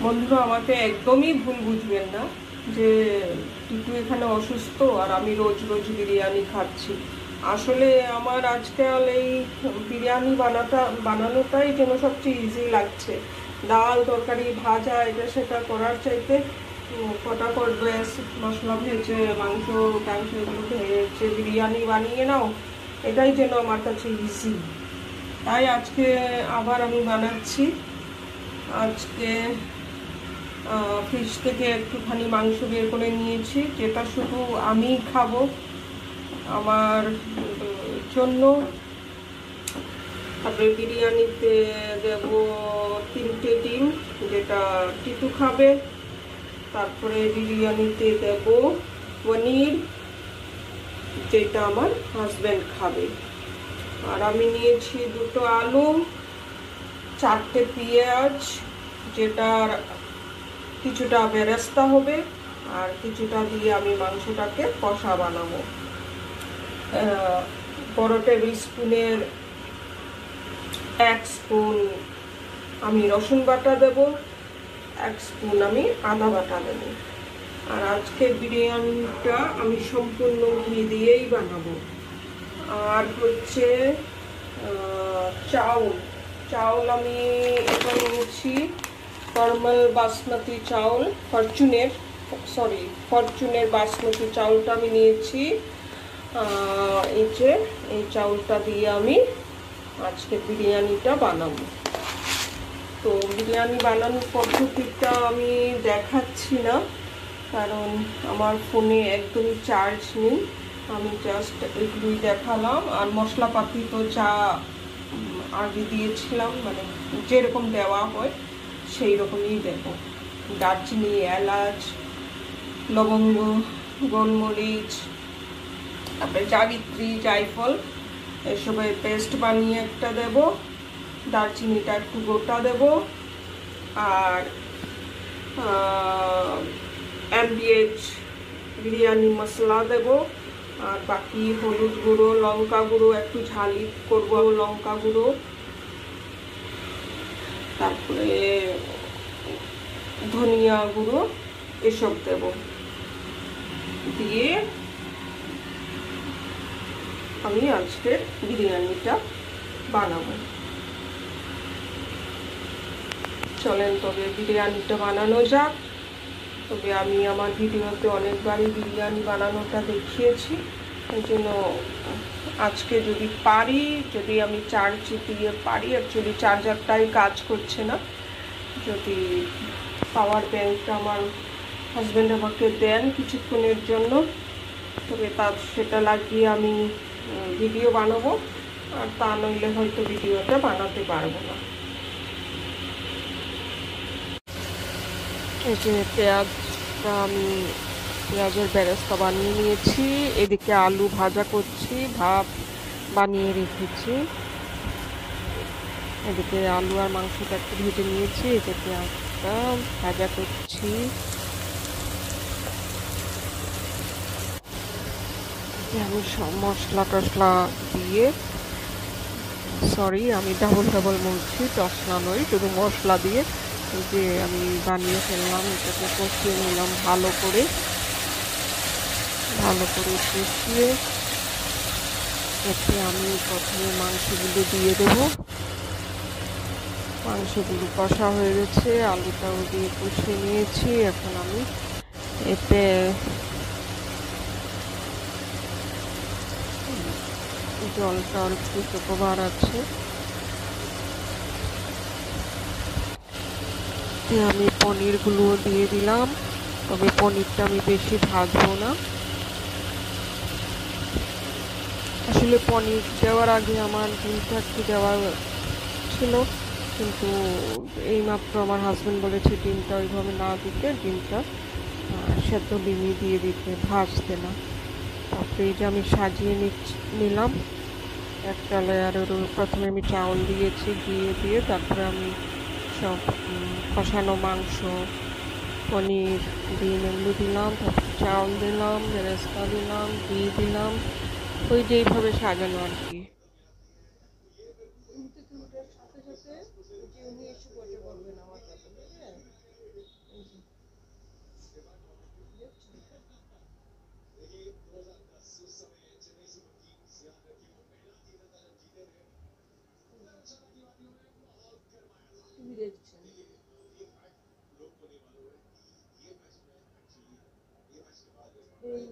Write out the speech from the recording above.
বন্ধুরা আমাকে একদমই ভুল বুঝবেন না যে টিটু এখানে অসুস্থ আর আমি রোজ রোজ বিরিয়ানি খাচ্ছি। আসলে আমার আজকাল এই বিরিয়ানি বানানোটাই যেন সবচেয়ে ইজি লাগছে। ডাল তরকারি ভাজা এটা সেটা করার চাইতে ফটাফট ব্যাস মশলা ভেজে মাংস এগুলো ভেজে বিরিয়ানি বানিয়ে নাও, এটাই যেন আমার কাছে ইজি। তাই আজকে আবার আমি বানাচ্ছি। আজকে ফ্রিজ থেকে একটুখানি মাংস বের করে নিয়েছি, যেটা শুধু আমি খাবো আমার জন্য। তারপরে বিরিয়ানিতে দেব 3টে ডিম, যেটা টিটু খাবে। তারপরে বিরিয়ানিতে দেব পনির, যেটা আমার হাজব্যান্ড খাবে। আর আমি নিয়েছি 2টো আলু, 4টে পেঁয়াজ, যেটার কিছুটা বেরেস্তা হবে আর কিছুটা দিয়ে আমি মাংসটাকে কষা বানাবো। বড় টেবিল স্পুনের 1 স্পুন আমি রসুন বাটা দেব, 1 স্পুন আমি আদা বাটা দেব। আর আজকে বিরিয়ানিটা আমি সম্পূর্ণ ঘি দিয়েই বানাবো। আর হচ্ছে চাউল আমি এটা নিয়েছি নর্মাল বাসমতি চাউল, ফরচুনের বাসমতি চাউলটা আমি নিয়েছি। এই চাউলটা দিয়ে আমি আজকে বিরিয়ানিটা বানাবো। তো বিরিয়ানি বানানোর পদ্ধতিটা আমি দেখাচ্ছি না, কারণ আমার ফোনে একদমই চার্জ নেই। আমি জাস্ট এগুলোই দেখালাম। আর মশলাপাতি তো যা আগে দিয়েছিলাম, মানে যেরকম দেওয়া হয় সেই রকমই দেব। দারচিনি, এলাচ, লবঙ্গ, গোলমরিচ, তারপরে জাবিত্রী, জায়ফল এসবের পেস্ট বানিয়ে একটা দেব। দারচিনিটা একটু গোটা দেব। আর MBH বিরিয়ানি মশলা দেব। আর বাকি হলুদ গুঁড়ো, লঙ্কা গুঁড়ো, একটু ঝালি করবো লঙ্কা গুঁড়ো, তারপরে ধনিয়া গুঁড়ো এসব দেব। দিয়ে আমি আজকের বিরিয়ানিটা বানাবো। চলেন তবে বিরিয়ানিটা বানানো যাক। তবে আমি আমার ভিডিওতে অনেকবারই বিরিয়ানি বানানোটা দেখিয়েছি, এই জন্য আজকে যদি আমি চার্জ দিয়ে পারি, অ্যাকচুয়ালি চার্জারটাই কাজ করছে না। যদি পাওয়ার ব্যাংকটা আমার হাজব্যান্ড আমাকে দেন কিছুক্ষণের জন্য, তবে সেটা লাগিয়ে আমি ভিডিও বানাবো। আর তা নইলে হয়তো ভিডিওটা বানাতে পারবো না। এই যে আমি পেঁয়াজের বেরেস্তা বানিয়ে নিয়েছি। এদিকে আলু ভাজা করছি, ভাত বানিয়ে রেখেছি। এদিকে আলু আর মাংসটা একটু ভেজে নিয়েছি। এদিকে পেঁয়াজটা ভাজা করছি। আমি সব মশলা টশলা দিয়ে, আমি ডাবল বলছি, টশলা নয়, শুধু মশলা দিয়ে যে আমি বানিয়ে ফেললাম। এটাকে কষিয়ে নিলাম ভালো করে কষিয়ে। এতে আমি প্রথমে মাংসগুলো দিয়ে দেব। মাংসগুলো কষা হয়ে গেছে, আলুটাও দিয়ে কষিয়ে নিয়েছি। এখন আমি এতে জলটা একটু শুকোবার আছে, আমি পনিরগুলো দিয়ে দিলাম। তবে পনিরটা আমি বেশি ভাজবো না। আসলে পনির দেওয়ার আগে আমার ডিমটা একটু দেওয়া ছিল, কিন্তু এইমাত্র আমার হাজব্যান্ড বলেছে ডিমটা ওইভাবে না দিতে, ডিমটা সেদ্ধ ডিমই দিয়ে দিতে, ভাজতে না। তারপরে এই যে আমি সাজিয়ে নিলাম একটা লেয়ারের। প্রথমে আমি চাউল দিয়েছি, দিয়ে তারপরে আমি সব কষানো মাংস, পনির, ডিম এগুলো দিলাম। তারপর চাউল দিলাম, বেরেস্তা দিলাম, ঘি দিলাম। ওই যে এইভাবে সাজানো আর কি। भी দেখছেন। এই